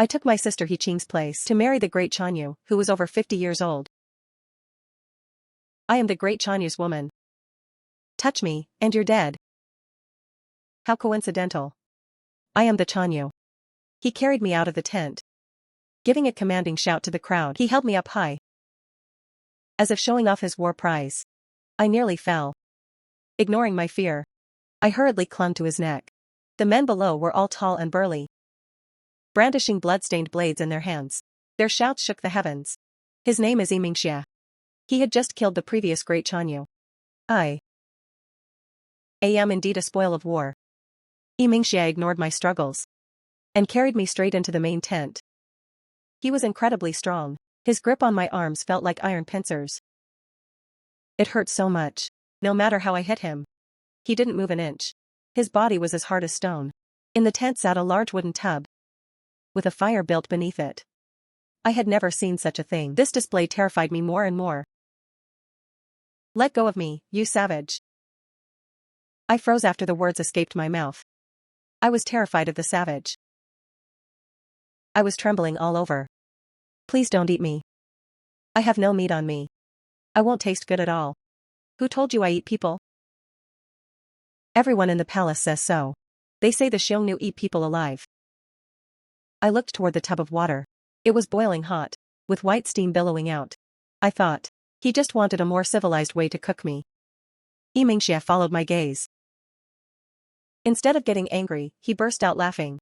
I took my sister He-ching's place to marry the great Chanyu, who was over 50 years old. I am the great Chanyu's woman. Touch me, and you're dead. How coincidental. I am the Chanyu. He carried me out of the tent. Giving a commanding shout to the crowd, he held me up high, as if showing off his war prize. I nearly fell. Ignoring my fear, I hurriedly clung to his neck. The men below were all tall and burly, brandishing blood-stained blades in their hands. Their shouts shook the heavens. His name is Yimingxia. He had just killed the previous great Chanyu. I am indeed a spoil of war. Yimingxia ignored my struggles and carried me straight into the main tent. He was incredibly strong. His grip on my arms felt like iron pincers. It hurt so much. No matter how I hit him, he didn't move an inch. His body was as hard as stone. In the tent sat a large wooden tub, with a fire built beneath it. I had never seen such a thing. This display terrified me more and more. Let go of me, you savage. I froze after the words escaped my mouth. I was terrified of the savage. I was trembling all over. Please don't eat me. I have no meat on me. I won't taste good at all. Who told you I eat people? Everyone in the palace says so. They say the Xiongnu eat people alive. I looked toward the tub of water. It was boiling hot, with white steam billowing out. I thought, he just wanted a more civilized way to cook me. Yimingxia followed my gaze. Instead of getting angry, he burst out laughing.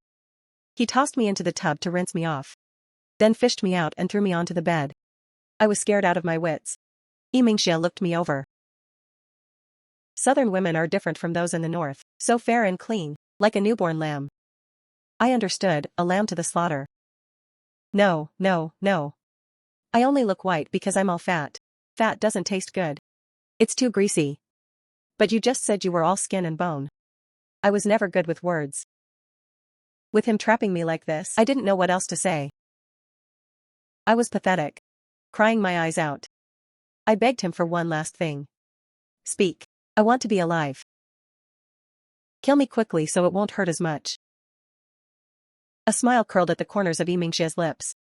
He tossed me into the tub to rinse me off, then fished me out and threw me onto the bed. I was scared out of my wits. Yimingxia looked me over. Southern women are different from those in the north, so fair and clean, like a newborn lamb. I understood, a lamb to the slaughter. No, no, no. I only look white because I'm all fat. Fat doesn't taste good. It's too greasy. But you just said you were all skin and bone. I was never good with words. With him trapping me like this, I didn't know what else to say. I was pathetic, crying my eyes out. I begged him for one last thing. Speak. I want to be alive. Kill me quickly so it won't hurt as much. A smile curled at the corners of Yimingxia's lips.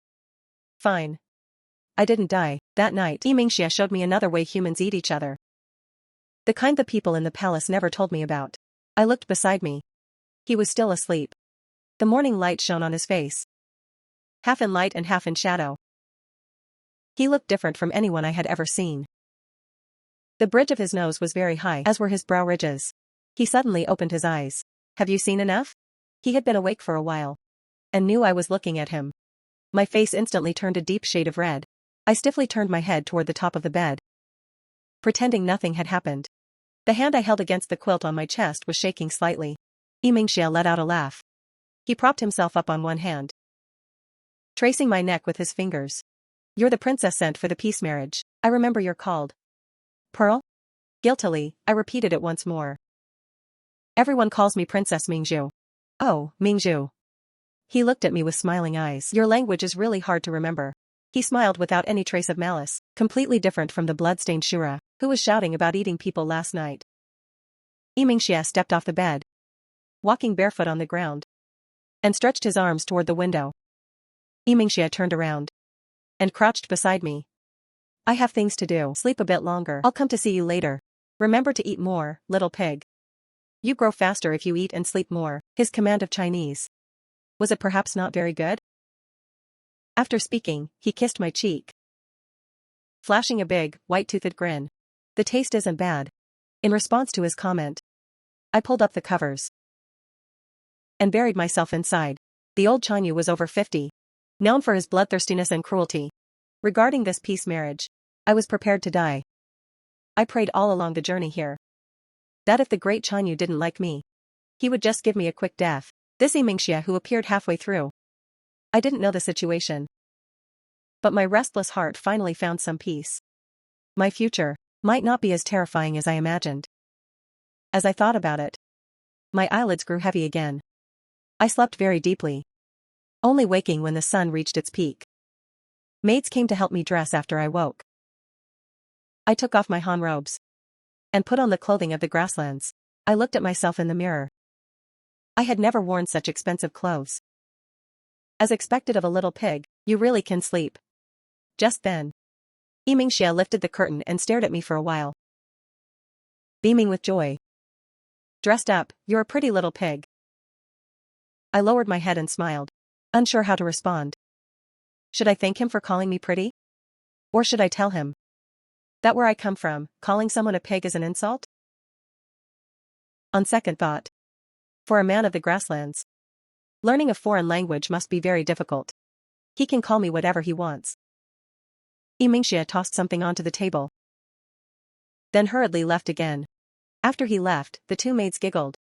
Fine. I didn't die. That night, Yimingxia showed me another way humans eat each other. The kind the people in the palace never told me about. I looked beside me. He was still asleep. The morning light shone on his face, half in light and half in shadow. He looked different from anyone I had ever seen. The bridge of his nose was very high, as were his brow ridges. He suddenly opened his eyes. Have you seen enough? He had been awake for a while, and knew I was looking at him. My face instantly turned a deep shade of red. I stiffly turned my head toward the top of the bed, pretending nothing had happened. The hand I held against the quilt on my chest was shaking slightly. Yimingxia let out a laugh. He propped himself up on one hand, tracing my neck with his fingers. You're the princess sent for the peace marriage. I remember you're called Pearl? Guiltily, I repeated it once more. Everyone calls me Princess Mingzhu. Oh, Mingzhu. He looked at me with smiling eyes. Your language is really hard to remember. He smiled without any trace of malice, completely different from the blood-stained Shura, who was shouting about eating people last night. Yimingxia stepped off the bed, walking barefoot on the ground, and stretched his arms toward the window. Yimingxia turned around and crouched beside me. I have things to do. Sleep a bit longer. I'll come to see you later. Remember to eat more, little pig. You grow faster if you eat and sleep more. His command of Chinese. Was it perhaps not very good? After speaking, he kissed my cheek, flashing a big, white-toothed grin. The taste isn't bad. In response to his comment, I pulled up the covers and buried myself inside. The old Chanyu was over 50, known for his bloodthirstiness and cruelty. Regarding this peace marriage, I was prepared to die. I prayed all along the journey here that if the great Chanyu didn't like me, he would just give me a quick death. This Yimingxia who appeared halfway through. I didn't know the situation, but my restless heart finally found some peace. My future might not be as terrifying as I imagined. As I thought about it, my eyelids grew heavy again. I slept very deeply, only waking when the sun reached its peak. Maids came to help me dress after I woke. I took off my Han robes and put on the clothing of the grasslands. I looked at myself in the mirror. I had never worn such expensive clothes. As expected of a little pig, you really can sleep. Just then, Yimingxia lifted the curtain and stared at me for a while, beaming with joy. Dressed up, you're a pretty little pig. I lowered my head and smiled, unsure how to respond. Should I thank him for calling me pretty? Or should I tell him that where I come from, calling someone a pig is an insult? On second thought, for a man of the grasslands, learning a foreign language must be very difficult. He can call me whatever he wants. Yimingxia tossed something onto the table, then hurriedly left again. After he left, the two maids giggled,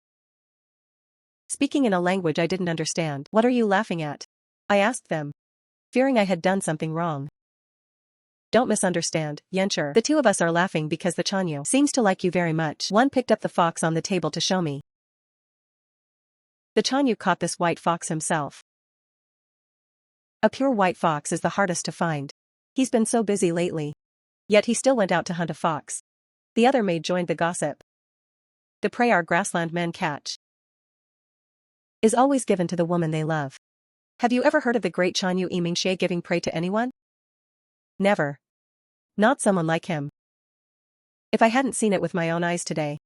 speaking in a language I didn't understand. What are you laughing at? I asked them, fearing I had done something wrong. Don't misunderstand, Yencher. The two of us are laughing because the Chanyu seems to like you very much. One picked up the fox on the table to show me. The Chanyu caught this white fox himself. A pure white fox is the hardest to find. He's been so busy lately. Yet he still went out to hunt a fox. The other maid joined the gossip. The prey our grassland men catch is always given to the woman they love. Have you ever heard of the great Chanyu Yimingxia giving prey to anyone? Never. Not someone like him. If I hadn't seen it with my own eyes today,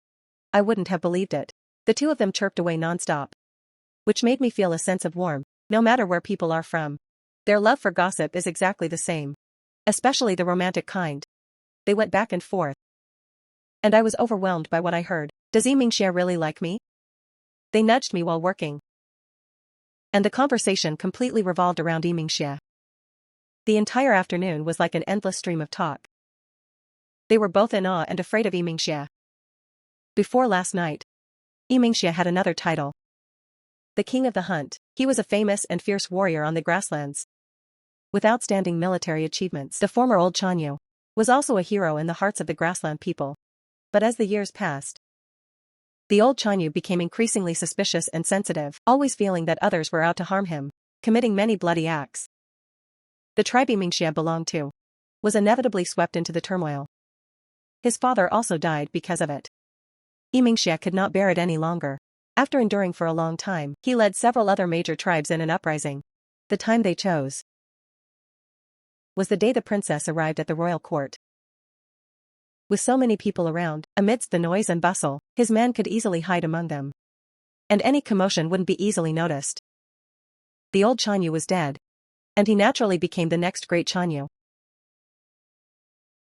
I wouldn't have believed it. The two of them chirped away non-stop, which made me feel a sense of warmth. No matter where people are from, their love for gossip is exactly the same. Especially the romantic kind. They went back and forth, and I was overwhelmed by what I heard. Does Yimingxia really like me? They nudged me while working, and the conversation completely revolved around Yimingxia. The entire afternoon was like an endless stream of talk. They were both in awe and afraid of Yimingxia. Before last night, Yimingxia had another title, the King of the Hunt. He was a famous and fierce warrior on the grasslands, with outstanding military achievements. The former old Chanyu was also a hero in the hearts of the grassland people. But as the years passed, the old Chanyu became increasingly suspicious and sensitive, always feeling that others were out to harm him, committing many bloody acts. The tribe Yimingxia belonged to was inevitably swept into the turmoil. His father also died because of it. Yimingxia could not bear it any longer. After enduring for a long time, he led several other major tribes in an uprising. The time they chose was the day the princess arrived at the royal court. With so many people around, amidst the noise and bustle, his man could easily hide among them, and any commotion wouldn't be easily noticed. The old Chanyu was dead, and he naturally became the next great Chanyu.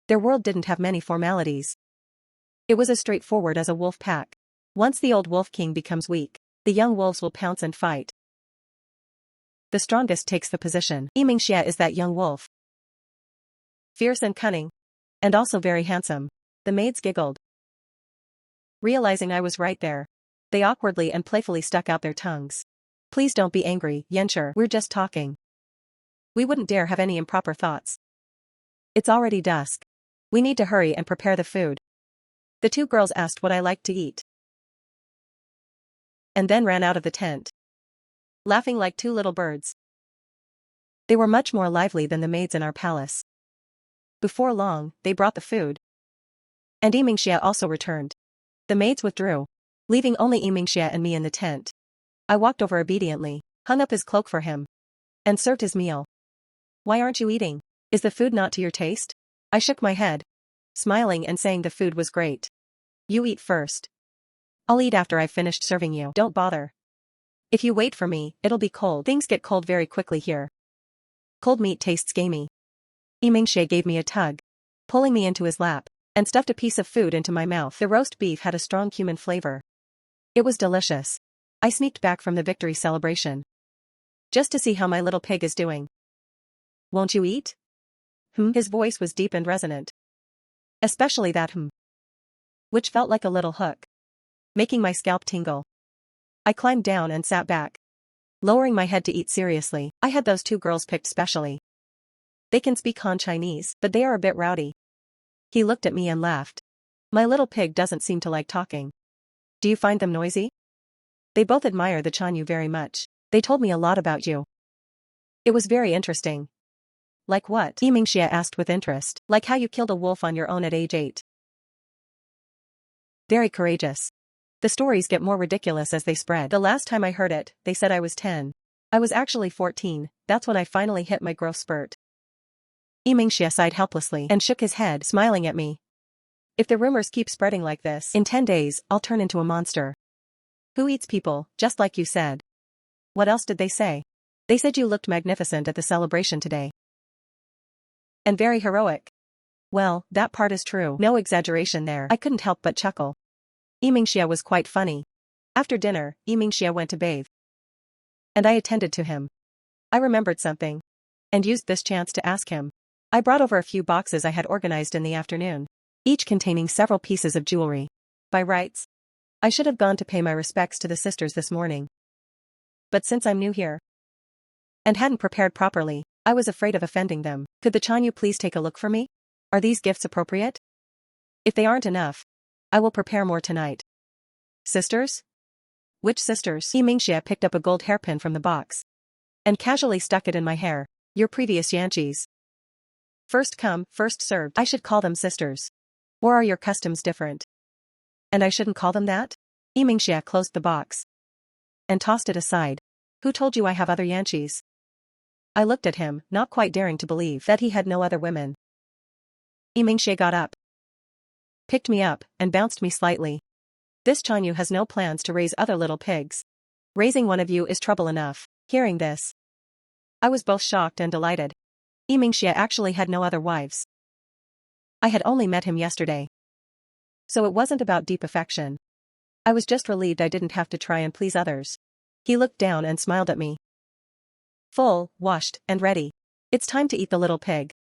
Their world didn't have many formalities. It was as straightforward as a wolf pack. Once the old wolf king becomes weak, the young wolves will pounce and fight. The strongest takes the position. Yimingxia is that young wolf. Fierce and cunning, and also very handsome. The maids giggled, realizing I was right there. They awkwardly and playfully stuck out their tongues. Please don't be angry, Yencher. We're just talking. We wouldn't dare have any improper thoughts. It's already dusk. We need to hurry and prepare the food. The two girls asked what I liked to eat, and then ran out of the tent, laughing like two little birds. They were much more lively than the maids in our palace. Before long, they brought the food, and Yimingxia also returned. The maids withdrew, leaving only Yimingxia and me in the tent. I walked over obediently, hung up his cloak for him, and served his meal. Why aren't you eating? Is the food not to your taste? I shook my head, smiling and saying the food was great. You eat first. I'll eat after I've finished serving you. Don't bother. If you wait for me, it'll be cold. Things get cold very quickly here. Cold meat tastes gamey. Yimingxia gave me a tug, pulling me into his lap, and stuffed a piece of food into my mouth. The roast beef had a strong cumin flavor. It was delicious. I sneaked back from the victory celebration, just to see how my little pig is doing. Won't you eat? His voice was deep and resonant. Especially that which felt like a little hook, making my scalp tingle. I climbed down and sat back, lowering my head to eat seriously. I had those two girls picked specially. They can speak Han Chinese, but they are a bit rowdy. He looked at me and laughed. My little pig doesn't seem to like talking. Do you find them noisy? They both admire the Chanyu very much. They told me a lot about you. It was very interesting. Like what? Yimingxia asked with interest. Like how you killed a wolf on your own at age 8. Very courageous. The stories get more ridiculous as they spread. The last time I heard it, they said I was 10. I was actually 14, that's when I finally hit my growth spurt. Yimingxia sighed helplessly and shook his head, smiling at me. If the rumors keep spreading like this, in 10 days, I'll turn into a monster. Who eats people, just like you said. What else did they say? They said you looked magnificent at the celebration today. And very heroic. Well, that part is true. No exaggeration there. I couldn't help but chuckle. Yimingxia was quite funny. After dinner, Yimingxia went to bathe. And I attended to him. I remembered something. And used this chance to ask him. I brought over a few boxes I had organized in the afternoon, each containing several pieces of jewelry. By rights, I should have gone to pay my respects to the sisters this morning. But since I'm new here and hadn't prepared properly, I was afraid of offending them. Could the Chanyu please take a look for me? Are these gifts appropriate? If they aren't enough, I will prepare more tonight. Sisters? Which sisters? Yimingxia picked up a gold hairpin from the box and casually stuck it in my hair. Your previous Yanchis. First come, first served. I should call them sisters. Or are your customs different? And I shouldn't call them that? Yimingxia closed the box and tossed it aside. Who told you I have other Yanchis? I looked at him, not quite daring to believe that he had no other women. Yimingxia got up, picked me up, and bounced me slightly. This Chanyu has no plans to raise other little pigs. Raising one of you is trouble enough. Hearing this, I was both shocked and delighted. Yimingxia actually had no other wives. I had only met him yesterday. So it wasn't about deep affection. I was just relieved I didn't have to try and please others. He looked down and smiled at me. Full, washed, and ready. It's time to eat the little pig.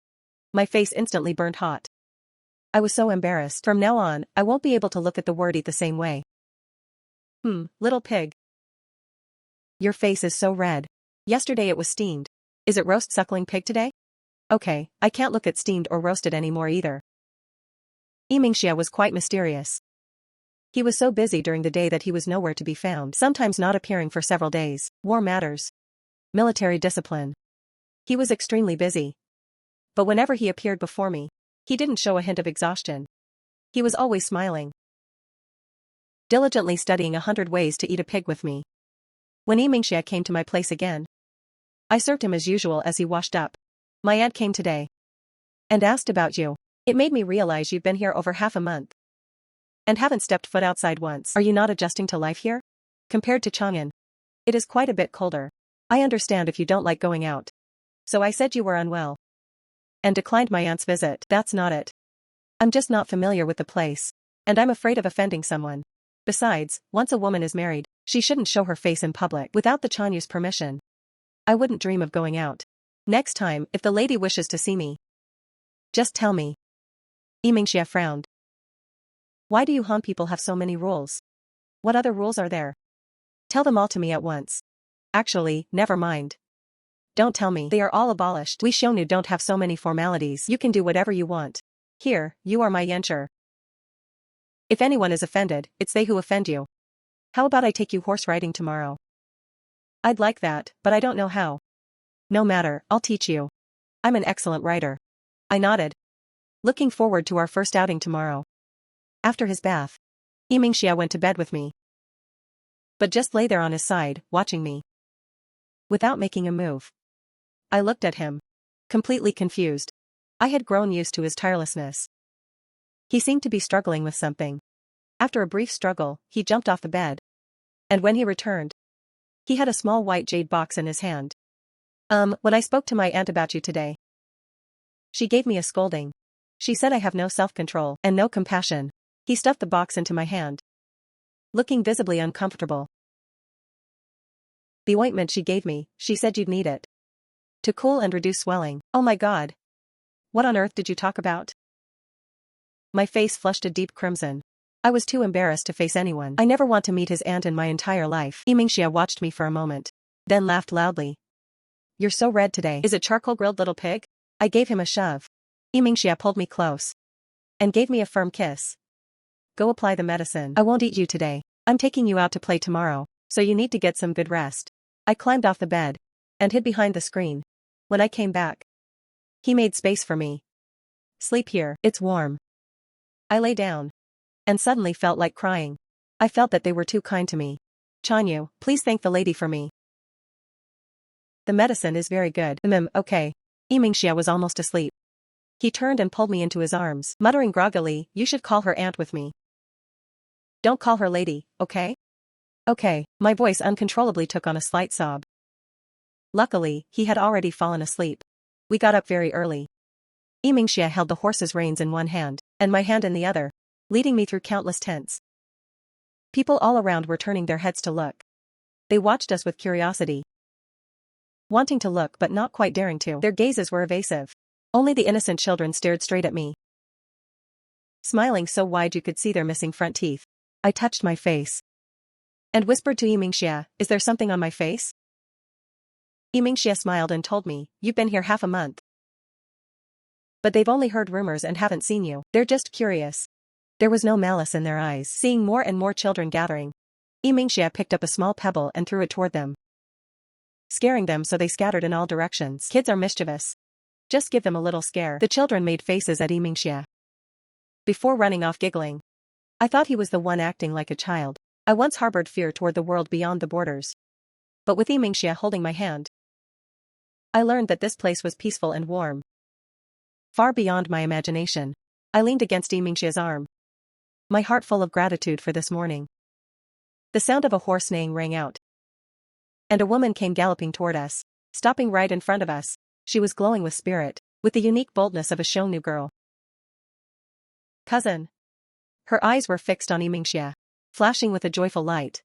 My face instantly burned hot. I was so embarrassed. From now on, I won't be able to look at the word eat the same way. Little pig. Your face is so red. Yesterday it was steamed. Is it roast suckling pig today? Okay, I can't look at steamed or roasted anymore either. Yimingxia was quite mysterious. He was so busy during the day that he was nowhere to be found, sometimes not appearing for several days. War matters. Military discipline. He was extremely busy. But whenever he appeared before me, he didn't show a hint of exhaustion. He was always smiling, diligently studying 100 ways to eat a pig with me. When Yimingxia came to my place again, I served him as usual as he washed up. My aunt came today and asked about you. It made me realize you've been here over half a month and haven't stepped foot outside once. Are you not adjusting to life here? Compared to Chang'an, it is quite a bit colder. I understand if you don't like going out. So I said you were unwell and declined my aunt's visit. That's not it. I'm just not familiar with the place, and I'm afraid of offending someone. Besides, once a woman is married, she shouldn't show her face in public without the Chanyu's permission. I wouldn't dream of going out. Next time, if the lady wishes to see me, just tell me. Yimingxia frowned. Why do you Han people have so many rules? What other rules are there? Tell them all to me at once. Actually, never mind. Don't tell me. They are all abolished. We Shonu don't have so many formalities. You can do whatever you want. Here, you are my Yancher. If anyone is offended, it's they who offend you. How about I take you horse riding tomorrow? I'd like that, but I don't know how. No matter, I'll teach you. I'm an excellent rider. I nodded, looking forward to our first outing tomorrow. After his bath, Yimingxia went to bed with me, but just lay there on his side, watching me, without making a move. I looked at him, completely confused. I had grown used to his tirelessness. He seemed to be struggling with something. After a brief struggle, he jumped off the bed. And when he returned, he had a small white jade box in his hand. When I spoke to my aunt about you today, she gave me a scolding. She said I have no self-control and no compassion. He stuffed the box into my hand, looking visibly uncomfortable. The ointment she gave me, she said you'd need it to cool and reduce swelling. Oh my God. What on earth did you talk about? My face flushed a deep crimson. I was too embarrassed to face anyone. I never want to meet his aunt in my entire life. Yimingxia watched me for a moment, then laughed loudly. You're so red today. Is it charcoal grilled little pig? I gave him a shove. Yimingxia pulled me close and gave me a firm kiss. Go apply the medicine. I won't eat you today. I'm taking you out to play tomorrow, so you need to get some good rest. I climbed off the bed and hid behind the screen. When I came back, he made space for me. Sleep here, it's warm. I lay down and suddenly felt like crying. I felt that they were too kind to me. Chanyu, please thank the lady for me. The medicine is very good. Okay. Yimingxia was almost asleep. He turned and pulled me into his arms, muttering groggily, you should call her aunt with me. Don't call her lady, okay? Okay, my voice uncontrollably took on a slight sob. Luckily, he had already fallen asleep. We got up very early. Yimingxia held the horse's reins in one hand, and my hand in the other, leading me through countless tents. People all around were turning their heads to look. They watched us with curiosity. Wanting to look but not quite daring to. Their gazes were evasive. Only the innocent children stared straight at me, smiling so wide you could see their missing front teeth. I touched my face and whispered to Yimingxia, is there something on my face? Yimingxia smiled and told me, you've been here half a month. But they've only heard rumors and haven't seen you. They're just curious. There was no malice in their eyes. Seeing more and more children gathering, Yimingxia picked up a small pebble and threw it toward them, scaring them so they scattered in all directions. Kids are mischievous. Just give them a little scare. The children made faces at Yimingxia before running off giggling. I thought he was the one acting like a child. I once harbored fear toward the world beyond the borders. But with Yimingxia holding my hand, I learned that this place was peaceful and warm. Far beyond my imagination. I leaned against Yimingxia's arm, my heart full of gratitude for this morning. The sound of a horse neighing rang out, and a woman came galloping toward us, stopping right in front of us. She was glowing with spirit, with the unique boldness of a Shonu girl. Cousin. Her eyes were fixed on Yimingxia, flashing with a joyful light.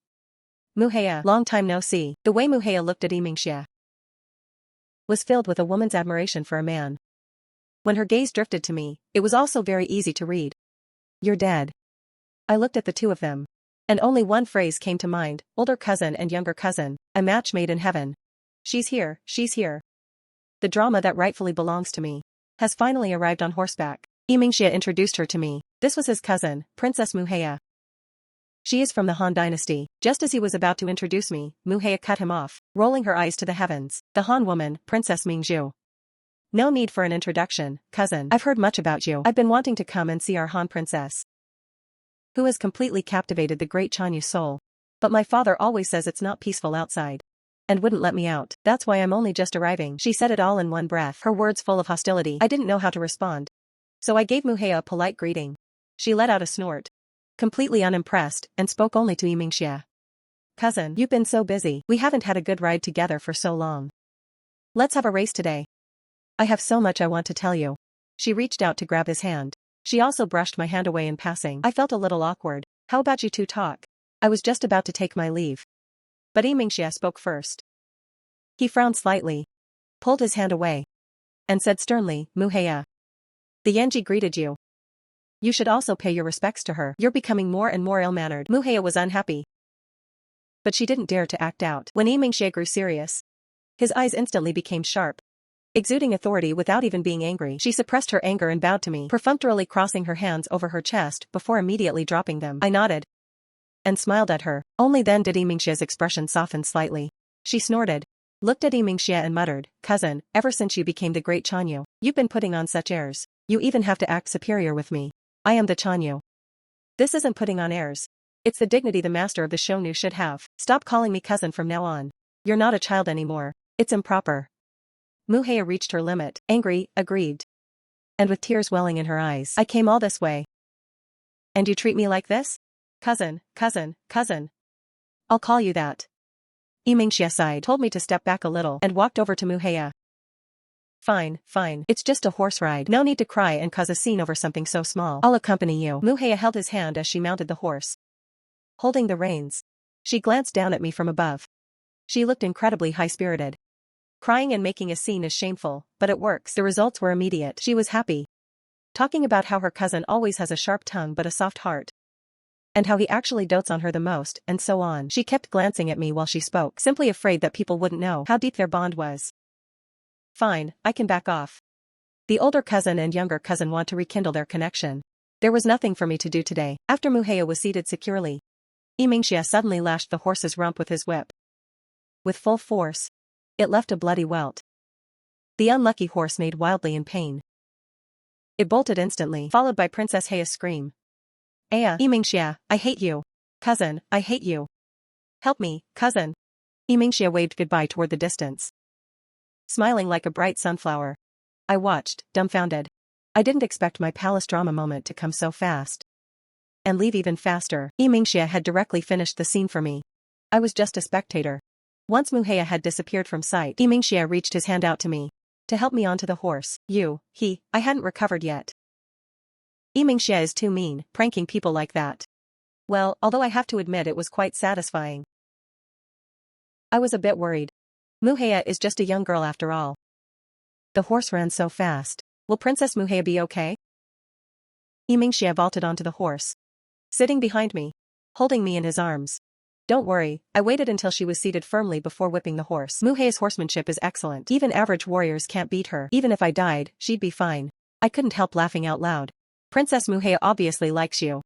Muhea, long time no see. The way Muhea looked at Yimingxia was filled with a woman's admiration for a man. When her gaze drifted to me, it was also very easy to read. You're dead. I looked at the two of them, and only one phrase came to mind, older cousin and younger cousin, a match made in heaven. She's here, she's here. The drama that rightfully belongs to me has finally arrived on horseback. Yimingxia introduced her to me. This was his cousin, Princess Muhea. She is from the Han dynasty. Just as he was about to introduce me, Muhea cut him off, rolling her eyes to the heavens. The Han woman, Princess Mingzhu. No need for an introduction, cousin. I've heard much about you. I've been wanting to come and see our Han princess, who has completely captivated the great Chanyu soul. But my father always says it's not peaceful outside, and wouldn't let me out. That's why I'm only just arriving. She said it all in one breath, her words full of hostility. I didn't know how to respond, so I gave Muhea a polite greeting. She let out a snort, completely unimpressed, and spoke only to Yimingxia. Cousin, you've been so busy. We haven't had a good ride together for so long. Let's have a race today. I have so much I want to tell you. She reached out to grab his hand. She also brushed my hand away in passing. I felt a little awkward. How about you two talk? I was just about to take my leave, but Yimingxia spoke first. He frowned slightly, pulled his hand away, and said sternly, Muhea. The Yanji greeted you. You should also pay your respects to her. You're becoming more and more ill-mannered. Muhea was unhappy, but she didn't dare to act out. When Yimingxia grew serious, his eyes instantly became sharp, exuding authority without even being angry. She suppressed her anger and bowed to me, perfunctorily crossing her hands over her chest before immediately dropping them. I nodded and smiled at her. Only then did Yimingxia's expression soften slightly. She snorted, looked at Yimingxia and muttered, Cousin, ever since you became the great Chanyu, you've been putting on such airs. You even have to act superior with me. I am the Chanyu. This isn't putting on airs. It's the dignity the master of the Shonu should have. Stop calling me cousin from now on. You're not a child anymore. It's improper. Muhea reached her limit, angry, aggrieved, and with tears welling in her eyes. I came all this way, and you treat me like this? Cousin, cousin, cousin. I'll call you that. Yimingxia sighed, told me to step back a little, and walked over to Muhea. Fine, fine. It's just a horse ride. No need to cry and cause a scene over something so small. I'll accompany you. Muhea held his hand as she mounted the horse, holding the reins. She glanced down at me from above. She looked incredibly high-spirited. Crying and making a scene is shameful, but it works. The results were immediate. She was happy, talking about how her cousin always has a sharp tongue but a soft heart, and how he actually dotes on her the most, and so on. She kept glancing at me while she spoke, simply afraid that people wouldn't know how deep their bond was. Fine, I can back off. The older cousin and younger cousin want to rekindle their connection. There was nothing for me to do today. After Muhea was seated securely, Yimingxia suddenly lashed the horse's rump with his whip. With full force, it left a bloody welt. The unlucky horse neighed wildly in pain. It bolted instantly, followed by Princess Heia's scream. Aya, Yimingxia, I hate you. Cousin, I hate you. Help me, cousin. Yimingxia waved goodbye toward the distance. smiling like a bright sunflower. I watched, dumbfounded. I didn't expect my palace drama moment to come so fast. And leave even faster. Mingxia had directly finished the scene for me. I was just a spectator. Once Muhea had disappeared from sight, Mingxia reached his hand out to me. To help me onto the horse. I hadn't recovered yet. Mingxia is too mean, pranking people like that. Well, although I have to admit it was quite satisfying. I was a bit worried. Muhea is just a young girl after all. The horse ran so fast. Will Princess Muhea be okay? Mingxia vaulted onto the horse, sitting behind me, holding me in his arms. Don't worry, I waited until she was seated firmly before whipping the horse. Muhea's horsemanship is excellent. Even average warriors can't beat her. Even if I died, she'd be fine. I couldn't help laughing out loud. Princess Muhea obviously likes you.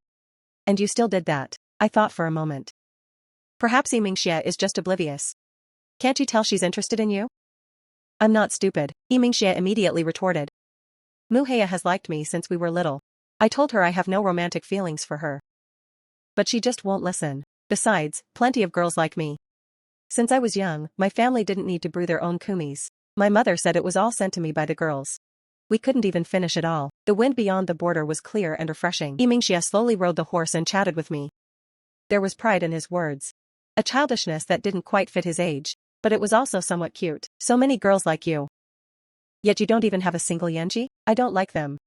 And you still did that. I thought for a moment. Perhaps Mingxia is just oblivious. Can't you tell she's interested in you? I'm not stupid, Mingxia immediately retorted. Muhea has liked me since we were little. I told her I have no romantic feelings for her. But she just won't listen. Besides, plenty of girls like me. Since I was young, my family didn't need to brew their own kumis. My mother said it was all sent to me by the girls. We couldn't even finish it all. The wind beyond the border was clear and refreshing. Mingxia slowly rode the horse and chatted with me. There was pride in his words. A childishness that didn't quite fit his age, but it was also somewhat cute. So many girls like you. Yet you don't even have a single Yanji? I don't like them.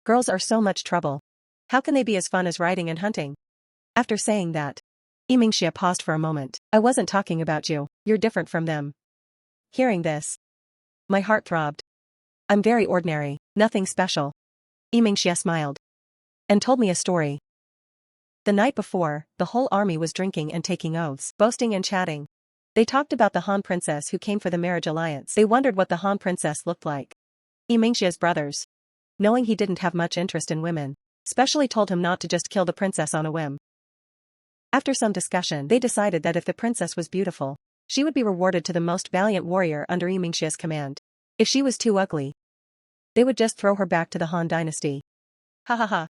Girls are so much trouble. How can they be as fun as riding and hunting? After saying that, Mingxia paused for a moment. I wasn't talking about you. You're different from them. Hearing this, my heart throbbed. I'm very ordinary, nothing special. Mingxia smiled. And told me a story. The night before, the whole army was drinking and taking oaths, boasting and chatting. They talked about the Han princess who came for the marriage alliance. They wondered what the Han princess looked like. Mingxia's brothers, knowing he didn't have much interest in women, specially told him not to just kill the princess on a whim. After some discussion, they decided that if the princess was beautiful, she would be rewarded to the most valiant warrior under Mingxia's command. If she was too ugly, they would just throw her back to the Han dynasty. Ha ha ha.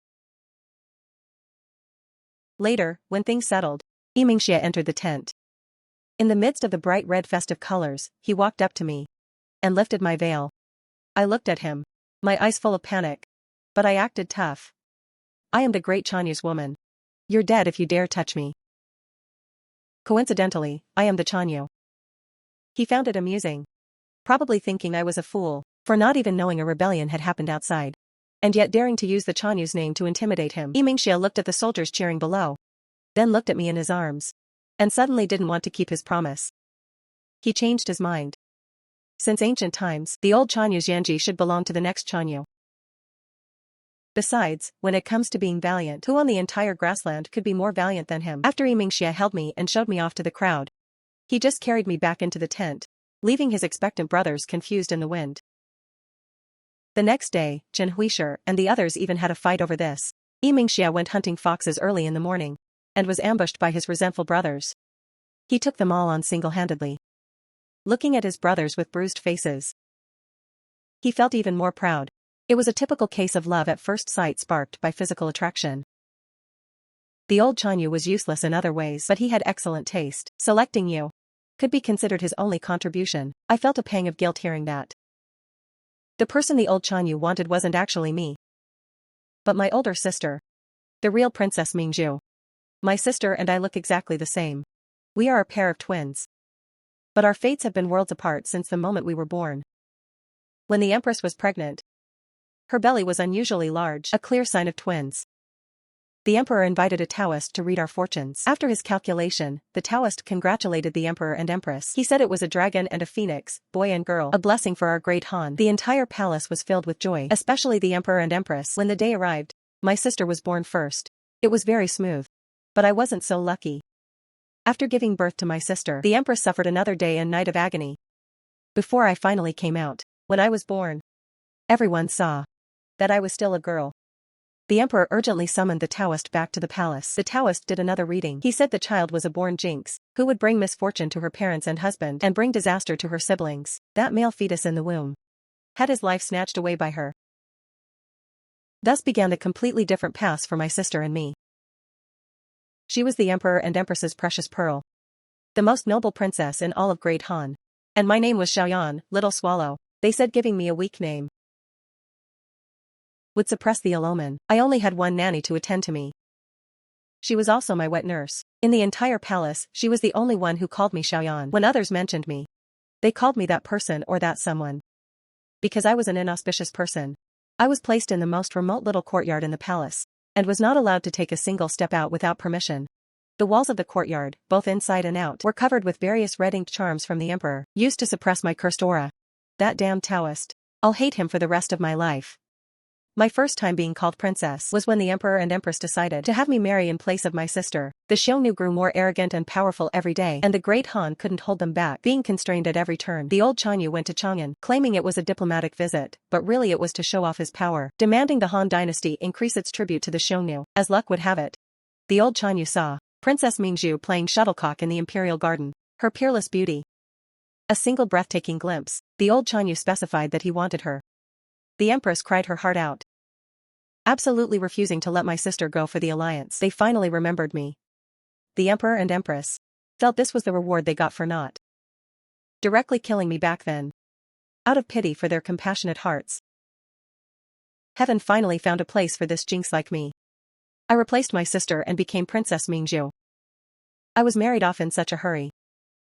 Later, when things settled, Mingxia entered the tent. In the midst of the bright red festive colors, he walked up to me and lifted my veil. I looked at him, my eyes full of panic. But I acted tough. I am the great Chanya's woman. You're dead if you dare touch me. Coincidentally, I am the Chanyu. He found it amusing. Probably thinking I was a fool, for not even knowing a rebellion had happened outside. And yet daring to use the Chanyu's name to intimidate him. Mingxia looked at the soldiers cheering below. Then looked at me in his arms. And suddenly didn't want to keep his promise. He changed his mind. Since ancient times, the old Chanyu's Yanji should belong to the next Chanyu. Besides, when it comes to being valiant, who on the entire grassland could be more valiant than him? After Mingxia held me and showed me off to the crowd, he just carried me back into the tent, leaving his expectant brothers confused in the wind. The next day, Chen Huisher and the others even had a fight over this. Mingxia went hunting foxes early in the morning, and was ambushed by his resentful brothers. He took them all on single-handedly. Looking at his brothers with bruised faces, he felt even more proud. It was a typical case of love at first sight sparked by physical attraction. The old Chanyu was useless in other ways, but he had excellent taste. Selecting you could be considered his only contribution. I felt a pang of guilt hearing that. The person the old Chanyu wanted wasn't actually me, but my older sister, the real Princess Mingzhu. My sister and I look exactly the same. We are a pair of twins. But our fates have been worlds apart since the moment we were born. When the Empress was pregnant, her belly was unusually large, a clear sign of twins. The Emperor invited a Taoist to read our fortunes. After his calculation, the Taoist congratulated the Emperor and Empress. He said it was a dragon and a phoenix, boy and girl, a blessing for our great Han. The entire palace was filled with joy, especially the Emperor and Empress. When the day arrived, my sister was born first. It was very smooth. But I wasn't so lucky. After giving birth to my sister, the Empress suffered another day and night of agony before I finally came out. When I was born, everyone saw that I was still a girl. The Emperor urgently summoned the Taoist back to the palace. The Taoist did another reading. He said the child was a born jinx, who would bring misfortune to her parents and husband and bring disaster to her siblings. That male fetus in the womb had his life snatched away by her. Thus began a completely different path for my sister and me. She was the Emperor and Empress's precious pearl, the most noble princess in all of Great Han. And my name was Xiaoyan, Little Swallow. They said giving me a weak name would suppress the ill omen. I only had one nanny to attend to me. She was also my wet nurse. In the entire palace, she was the only one who called me Xiaoyan. When others mentioned me, they called me that person or that someone. Because I was an inauspicious person. I was placed in the most remote little courtyard in the palace, and was not allowed to take a single step out without permission. The walls of the courtyard, both inside and out, were covered with various red-inked charms from the emperor, used to suppress my cursed aura. That damn Taoist. I'll hate him for the rest of my life. My first time being called princess was when the emperor and empress decided to have me marry in place of my sister. The Xiongnu grew more arrogant and powerful every day, and the great Han couldn't hold them back, being constrained at every turn. The old Chanyu went to Chang'an, claiming it was a diplomatic visit, but really it was to show off his power, demanding the Han dynasty increase its tribute to the Xiongnu. As luck would have it, the old Chanyu saw Princess Mingzhu playing shuttlecock in the imperial garden. Her peerless beauty. A single breathtaking glimpse, the old Chanyu specified that he wanted her. The empress cried her heart out, absolutely refusing to let my sister go for the alliance. They finally remembered me. The emperor and empress felt this was the reward they got for not directly killing me back then. Out of pity for their compassionate hearts, heaven finally found a place for this jinx like me. I replaced my sister and became Princess Mingzhu. I was married off in such a hurry.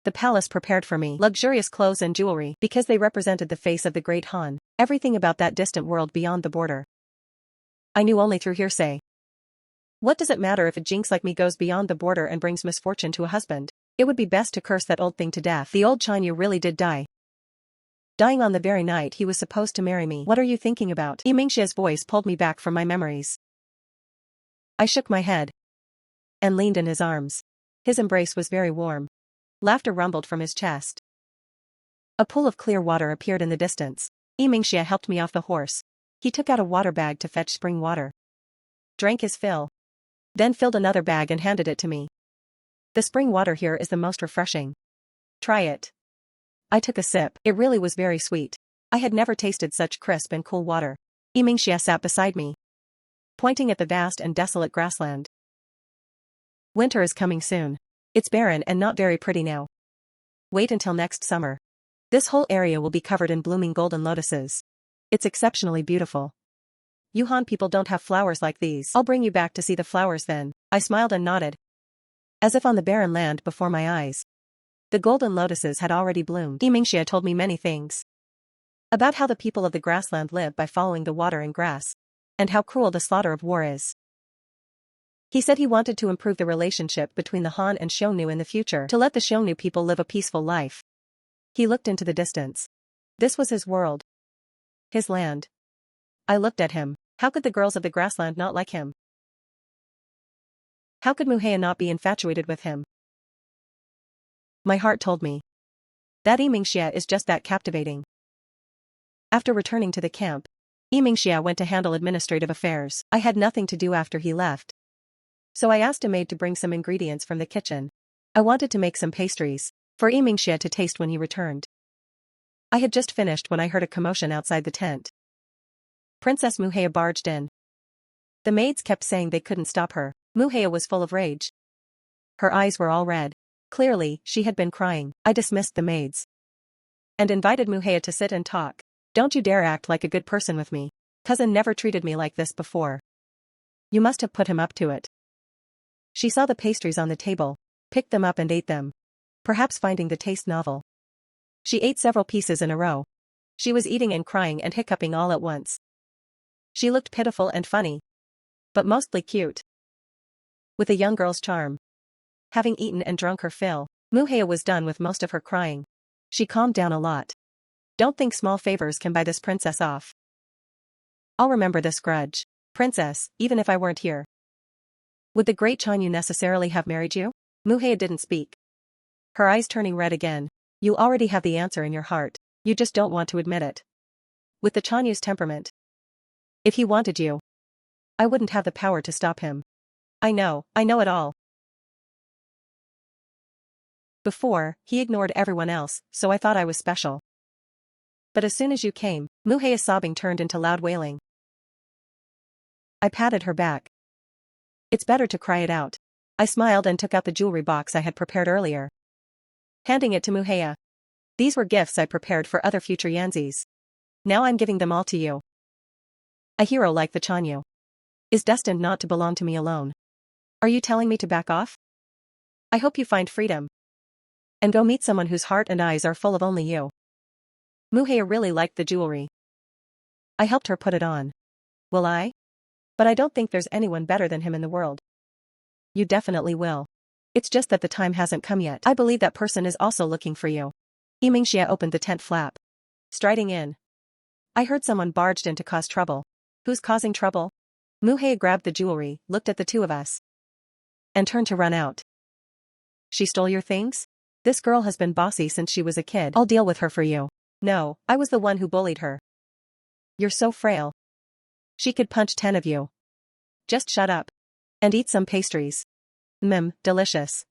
The palace prepared for me luxurious clothes and jewelry because they represented the face of the great Han, everything about that distant world beyond the border. I knew only through hearsay. What does it matter if a jinx like me goes beyond the border and brings misfortune to a husband? It would be best to curse that old thing to death. The old Chanyu really did die. Dying on the very night he was supposed to marry me. What are you thinking about? Yimingxia's voice pulled me back from my memories. I shook my head and leaned in his arms. His embrace was very warm. Laughter rumbled from his chest. A pool of clear water appeared in the distance. Yimingxia helped me off the horse. He took out a water bag to fetch spring water. Drank his fill. Then filled another bag and handed it to me. The spring water here is the most refreshing. Try it. I took a sip. It really was very sweet. I had never tasted such crisp and cool water. Yimingxia sat beside me, pointing at the vast and desolate grassland. Winter is coming soon. It's barren and not very pretty now. Wait until next summer. This whole area will be covered in blooming golden lotuses. It's exceptionally beautiful. Yuhan people don't have flowers like these. I'll bring you back to see the flowers then. I smiled and nodded, as if on the barren land before my eyes. The golden lotuses had already bloomed. Yimingxia told me many things about how the people of the grassland live by following the water and grass, and how cruel the slaughter of war is. He said he wanted to improve the relationship between the Han and Xiongnu in the future to let the Xiongnu people live a peaceful life. He looked into the distance. This was his world. His land. I looked at him. How could the girls of the grassland not like him? How could Muhea not be infatuated with him? My heart told me that Yimingxia is just that captivating. After returning to the camp, Yimingxia went to handle administrative affairs. I had nothing to do after he left, so I asked a maid to bring some ingredients from the kitchen. I wanted to make some pastries for Yimingxia to taste when he returned. I had just finished when I heard a commotion outside the tent. Princess Muhea barged in. The maids kept saying they couldn't stop her. Muhea was full of rage. Her eyes were all red. Clearly, she had been crying. I dismissed the maids and invited Muhea to sit and talk. Don't you dare act like a good person with me. Cousin never treated me like this before. You must have put him up to it. She saw the pastries on the table, picked them up and ate them, perhaps finding the taste novel. She ate several pieces in a row. She was eating and crying and hiccuping all at once. She looked pitiful and funny, but mostly cute, with a young girl's charm. Having eaten and drunk her fill, Muhea was done with most of her crying. She calmed down a lot. Don't think small favors can buy this princess off. I'll remember this grudge. Princess, even if I weren't here, would the great Chanyu necessarily have married you? Muhea didn't speak, her eyes turning red again. You already have the answer in your heart, you just don't want to admit it. With the Chanyu's temperament, if he wanted you, I wouldn't have the power to stop him. I know it all. Before, he ignored everyone else, so I thought I was special. But as soon as you came, Muhea's sobbing turned into loud wailing. I patted her back. It's better to cry it out. I smiled and took out the jewelry box I had prepared earlier, handing it to Muhea. These were gifts I prepared for other future Yanzis. Now I'm giving them all to you. A hero like the Chanyu is destined not to belong to me alone. Are you telling me to back off? I hope you find freedom. And go meet someone whose heart and eyes are full of only you. Muhea really liked the jewelry. I helped her put it on. Will I? But I don't think there's anyone better than him in the world. You definitely will. It's just that the time hasn't come yet. I believe that person is also looking for you. Yimingxia opened the tent flap. Striding in. I heard someone barged in to cause trouble. Who's causing trouble? Muhea grabbed the jewelry, looked at the two of us, and turned to run out. She stole your things? This girl has been bossy since she was a kid. I'll deal with her for you. No, I was the one who bullied her. You're so frail. She could punch 10 of you. Just shut up. And eat some pastries. Delicious.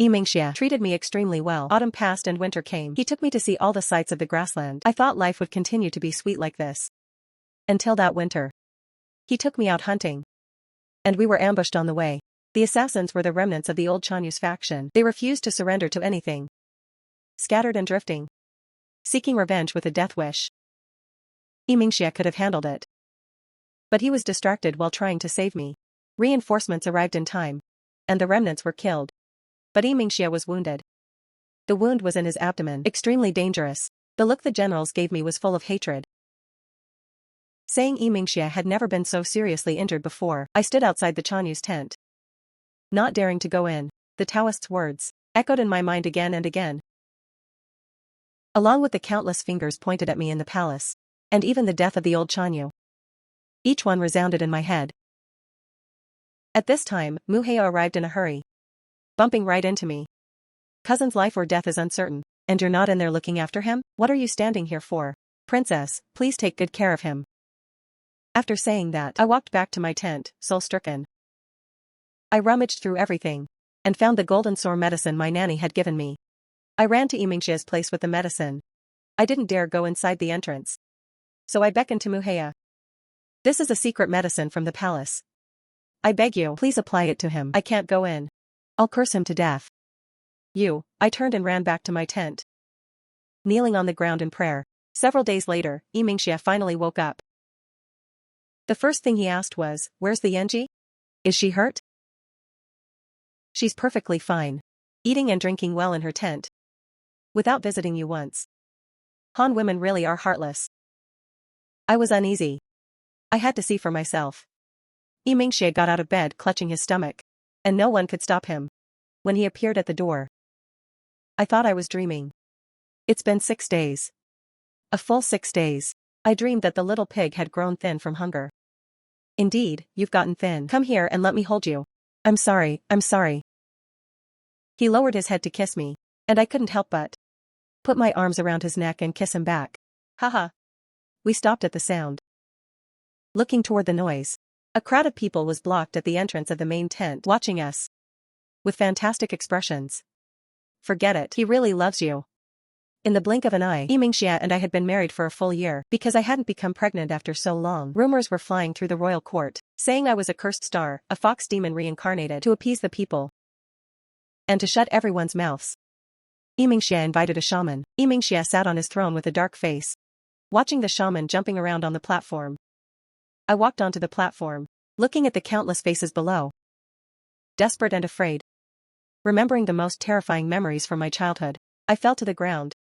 Yimingxia treated me extremely well. Autumn passed and winter came. He took me to see all the sights of the grassland. I thought life would continue to be sweet like this. Until that winter. He took me out hunting. And we were ambushed on the way. The assassins were the remnants of the old Chanyu's faction. They refused to surrender to anything. Scattered and drifting. Seeking revenge with a death wish. Yimingxia could have handled it. But he was distracted while trying to save me. Reinforcements arrived in time. And the remnants were killed. But Yimingxia was wounded. The wound was in his abdomen. Extremely dangerous. The look the generals gave me was full of hatred. Saying Yimingxia had never been so seriously injured before, I stood outside the Chanyu's tent. Not daring to go in, the Taoist's words echoed in my mind again and again. Along with the countless fingers pointed at me in the palace. And even the death of the old Chanyu. Each one resounded in my head. At this time, Muhea arrived in a hurry. Bumping right into me. Cousin's life or death is uncertain, and you're not in there looking after him? What are you standing here for? Princess, please take good care of him. After saying that, I walked back to my tent, soul-stricken. I rummaged through everything, and found the golden sore medicine my nanny had given me. I ran to Yimingxia's place with the medicine. I didn't dare go inside the entrance. So I beckoned to Muhea. This is a secret medicine from the palace. I beg you, please apply it to him. I can't go in. I'll curse him to death. I turned and ran back to my tent. Kneeling on the ground in prayer. Several days later, Yimingxia finally woke up. The first thing he asked was, where's the Yanji? Is she hurt? She's perfectly fine. Eating and drinking well in her tent. Without visiting you once. Han women really are heartless. I was uneasy. I had to see for myself. Yimingxia got out of bed clutching his stomach. And no one could stop him. When he appeared at the door. I thought I was dreaming. It's been 6 days. A full 6 days. I dreamed that the little pig had grown thin from hunger. Indeed, you've gotten thin. Come here and let me hold you. I'm sorry. He lowered his head to kiss me, and I couldn't help but put my arms around his neck and kiss him back. Haha. We stopped at the sound. Looking toward the noise. A crowd of people was blocked at the entrance of the main tent watching us. With fantastic expressions. Forget it. He really loves you. In the blink of an eye, Yimingxia and I had been married for a full year because I hadn't become pregnant after so long. Rumors were flying through the royal court, saying I was a cursed star, a fox demon reincarnated to appease the people. And to shut everyone's mouths. Yimingxia invited a shaman. Yimingxia sat on his throne with a dark face. Watching the shaman jumping around on the platform. I walked onto the platform, looking at the countless faces below. Desperate and afraid. Remembering the most terrifying memories from my childhood, I fell to the ground.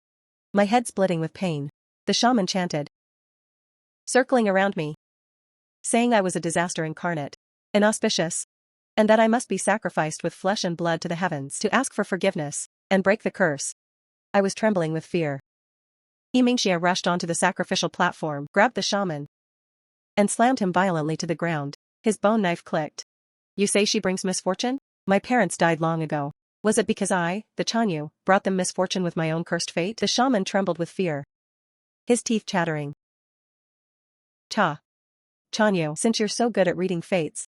My head splitting with pain. The shaman chanted. Circling around me. Saying I was a disaster incarnate. Inauspicious. And that I must be sacrificed with flesh and blood to the heavens to ask for forgiveness, and break the curse. I was trembling with fear. Yimingxia rushed onto the sacrificial platform, grabbed the shaman, and slammed him violently to the ground. His bone knife clicked. You say she brings misfortune? My parents died long ago. Was it because I, the Chanyu, brought them misfortune with my own cursed fate? The shaman trembled with fear. His teeth chattering. Chanyu, since you're so good at reading fates,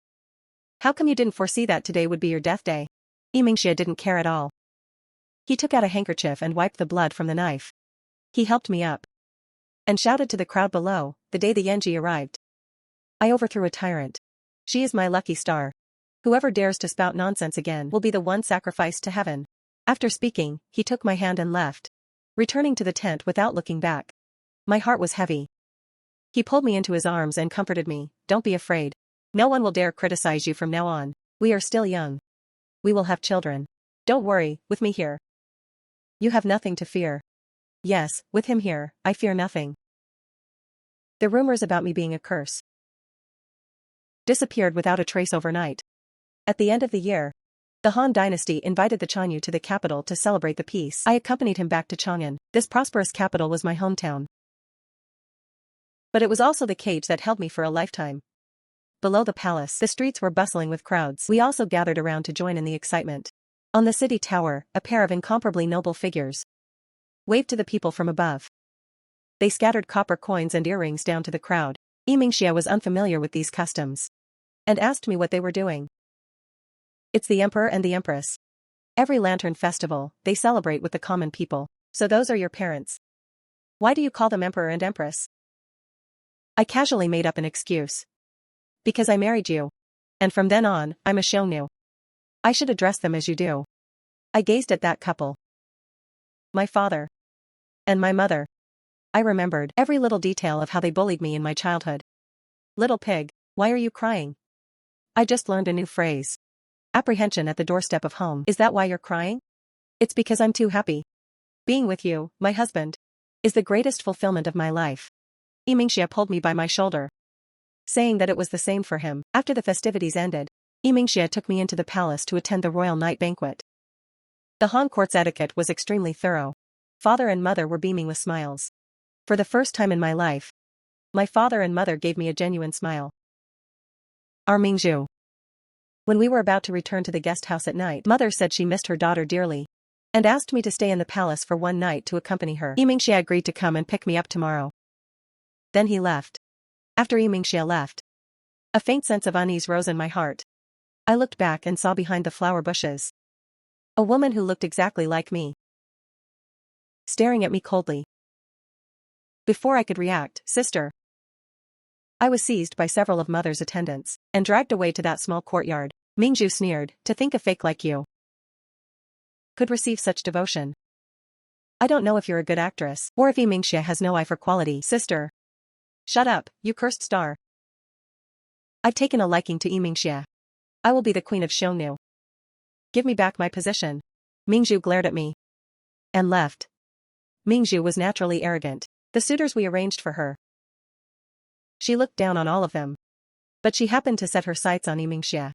how come you didn't foresee that today would be your death day? Yimingxia didn't care at all. He took out a handkerchief and wiped the blood from the knife. He helped me up. And shouted to the crowd below, the day the Yanji arrived. I overthrew a tyrant. She is my lucky star. Whoever dares to spout nonsense again will be the one sacrificed to heaven. After speaking, he took my hand and left. returning to the tent without looking back. My heart was heavy. He pulled me into his arms and comforted me. Don't be afraid. No one will dare criticize you from now on. We are still young. We will have children. Don't worry, with me here. You have nothing to fear. Yes, with him here, I fear nothing. The rumors about me being a curse disappeared without a trace overnight. At the end of the year, the Han dynasty invited the Chanyu to the capital to celebrate the peace. I accompanied him back to Chang'an. This prosperous capital was my hometown. But it was also the cage that held me for a lifetime. Below the palace, the streets were bustling with crowds. We also gathered around to join in the excitement. On the city tower, a pair of incomparably noble figures waved to the people from above. They scattered copper coins and earrings down to the crowd. Yimingxia was unfamiliar with these customs and asked me what they were doing. It's the emperor and the empress. Every lantern festival, they celebrate with the common people. So those are your parents. Why do you call them emperor and empress? I casually made up an excuse. Because I married you. And from then on, I'm a shonu. I should address them as you do. I gazed at that couple. My father. And my mother. I remembered every little detail of how they bullied me in my childhood. Little pig, why are you crying? I just learned a new phrase. Apprehension at the doorstep of home. Is that why you're crying? It's because I'm too happy. Being with you, my husband, is the greatest fulfillment of my life. Yimingxia pulled me by my shoulder, saying that it was the same for him. After the festivities ended, Yimingxia took me into the palace to attend the royal night banquet. The Han court's etiquette was extremely thorough. Father and mother were beaming with smiles. For the first time in my life, my father and mother gave me a genuine smile. Our Mingzhu. When we were about to return to the guest house at night, mother said she missed her daughter dearly and asked me to stay in the palace for one night to accompany her. Yimingxia agreed to come and pick me up tomorrow. Then he left. After Yimingxia left, a faint sense of unease rose in my heart. I looked back and saw behind the flower bushes a woman who looked exactly like me, staring at me coldly. Before I could react, sister, I was seized by several of mother's attendants and dragged away to that small courtyard. Mingzhu sneered, to think a fake like you could receive such devotion. I don't know if you're a good actress, or if Yimingxia has no eye for quality. Sister. Shut up, you cursed star. I've taken a liking to Yimingxia. I will be the queen of Shonu. Give me back my position. Mingzhu glared at me and left. Mingzhu was naturally arrogant. The suitors we arranged for her, she looked down on all of them. But she happened to set her sights on Yimingxia,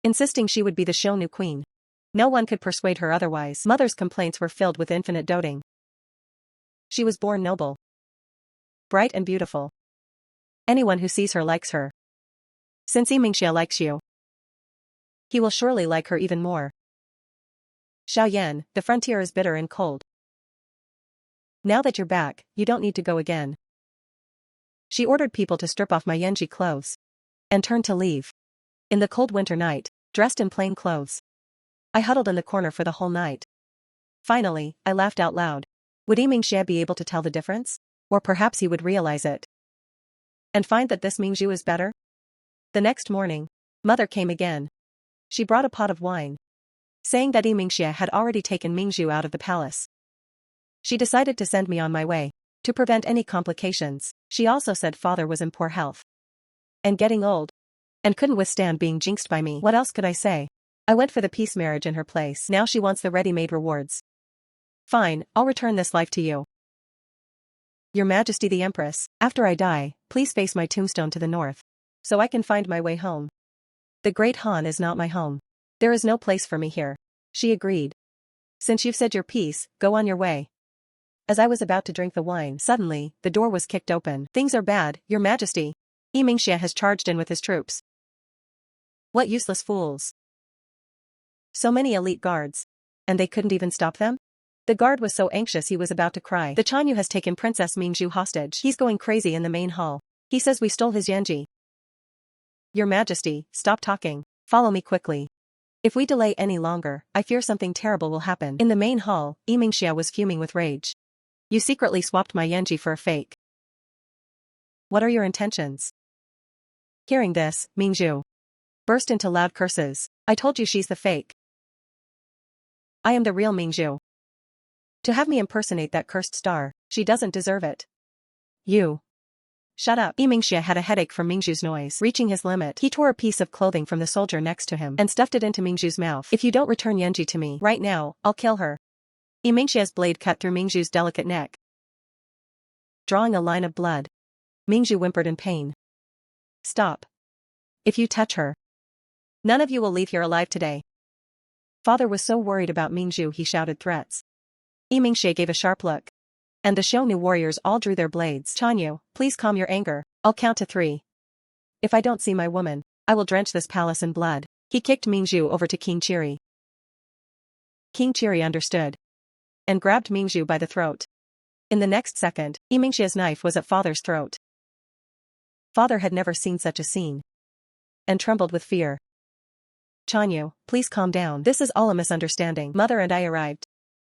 insisting she would be the Shonu queen. No one could persuade her otherwise. Mother's complaints were filled with infinite doting. She was born noble, bright and beautiful. Anyone who sees her likes her. Since Yimingxia likes you, he will surely like her even more. Xiaoyan, the frontier is bitter and cold. Now that you're back, you don't need to go again. She ordered people to strip off my Yanji clothes and turned to leave. In the cold winter night, dressed in plain clothes, I huddled in the corner for the whole night. Finally, I laughed out loud. Would Yimingxia be able to tell the difference? Or perhaps he would realize it and find that this Mingzhu is better? The next morning, mother came again. She brought a pot of wine, saying that Yimingxia had already taken Mingzhu out of the palace. She decided to send me on my way to prevent any complications. She also said father was in poor health and getting old and couldn't withstand being jinxed by me. What else could I say? I went for the peace marriage in her place. Now she wants the ready-made rewards. Fine, I'll return this life to you. Your Majesty the Empress, after I die, please face my tombstone to the north, so I can find my way home. The Great Han is not my home. There is no place for me here. She agreed. Since you've said your piece, go on your way. As I was about to drink the wine, suddenly, the door was kicked open. Things are bad, Your Majesty. Yimingxia has charged in with his troops. What useless fools. So many elite guards. And they couldn't even stop them? The guard was so anxious he was about to cry. The Chanyu has taken Princess Mingzhu hostage. He's going crazy in the main hall. He says we stole his Yanji. Your Majesty, stop talking. Follow me quickly. If we delay any longer, I fear something terrible will happen. In the main hall, Yimingxia was fuming with rage. You secretly swapped my Yanji for a fake. What are your intentions? Hearing this, Mingzhu burst into loud curses. I told you she's the fake. I am the real Mingzhu. To have me impersonate that cursed star, she doesn't deserve it. You. Shut up. Yimingxia had a headache from Mingzhu's noise. Reaching his limit, he tore a piece of clothing from the soldier next to him and stuffed it into Mingzhu's mouth. If you don't return Yanji to me right now, I'll kill her. Yimingxia's blade cut through Mingzhu's delicate neck, drawing a line of blood. Mingzhu whimpered in pain. Stop. If you touch her, none of you will leave here alive today. Father was so worried about Mingzhu he shouted threats. Yimingxia gave a sharp look, and the Shou Nu warriors all drew their blades. Chanyu, please calm your anger. I'll count to 3. If I don't see my woman, I will drench this palace in blood. He kicked Mingzhu over to King Chiri. King Chiri understood and grabbed Mingzhu by the throat. In the next second, Yimingxia's knife was at father's throat. Father had never seen such a scene and trembled with fear. Chanyu, please calm down. This is all a misunderstanding. Mother and I arrived.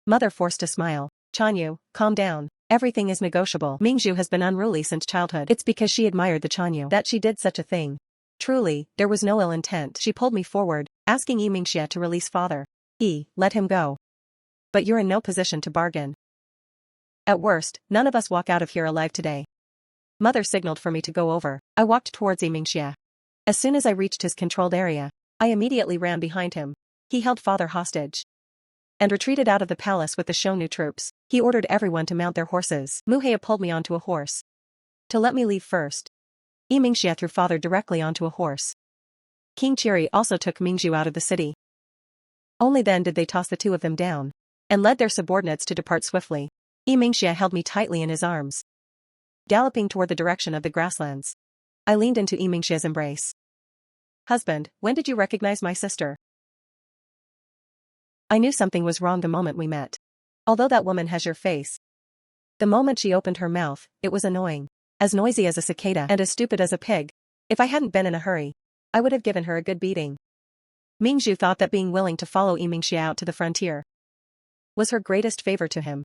Mother forced a smile. Chanyu, calm down. Everything is negotiable. Mingzhu has been unruly since childhood. It's because she admired the Chanyu that she did such a thing. Truly, there was no ill intent. She pulled me forward, asking Yimingxia to release father. Let him go. But you're in no position to bargain. At worst, none of us walk out of here alive today. Mother signaled for me to go over. I walked towards Yimingxia. As soon as I reached his controlled area, I immediately ran behind him. He held father hostage and retreated out of the palace with the Shou Nu troops. He ordered everyone to mount their horses. Muhea pulled me onto a horse to let me leave first. Yimingxia threw father directly onto a horse. King Chiri also took Mingzhu out of the city. Only then did they toss the two of them down and led their subordinates to depart swiftly. Yimingxia held me tightly in his arms, galloping toward the direction of the grasslands. I leaned into Yimingxia's embrace. Husband, when did you recognize my sister? I knew something was wrong the moment we met. Although that woman has your face. The moment she opened her mouth, it was annoying. As noisy as a cicada and as stupid as a pig. If I hadn't been in a hurry, I would have given her a good beating. Mingzhu thought that being willing to follow Yimingxia out to the frontier was her greatest favor to him,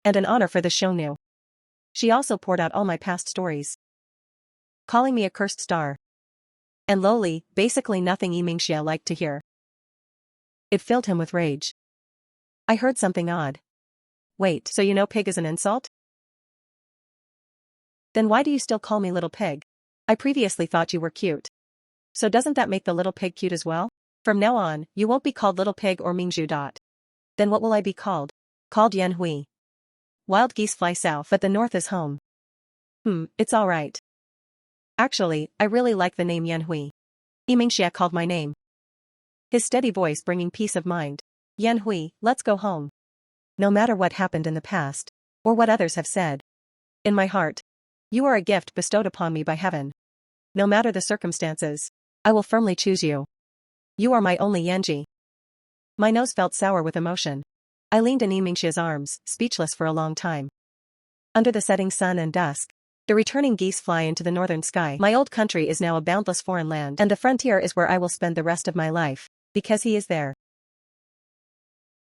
and an honor for the Shou Nu. She also poured out all my past stories, calling me a cursed star and lowly, basically nothing Yimingxia liked to hear. It filled him with rage. I heard something odd. Wait, so you know pig is an insult? Then why do you still call me little pig? I previously thought you were cute. So doesn't that make the little pig cute as well? From now on, you won't be called little pig or Mingzhu. Then what will I be called? Called Yanhui. Wild geese fly south, but the north is home. It's alright. Actually, I really like the name Yanhui. Yimingxia called my name, his steady voice bringing peace of mind. Yanhui, let's go home. No matter what happened in the past, or what others have said, in my heart, you are a gift bestowed upon me by heaven. No matter the circumstances, I will firmly choose you. You are my only Yanji. My nose felt sour with emotion. I leaned in Yimingxia's arms, speechless for a long time. Under the setting sun and dusk, the returning geese fly into the northern sky. My old country is now a boundless foreign land, and the frontier is where I will spend the rest of my life, because he is there.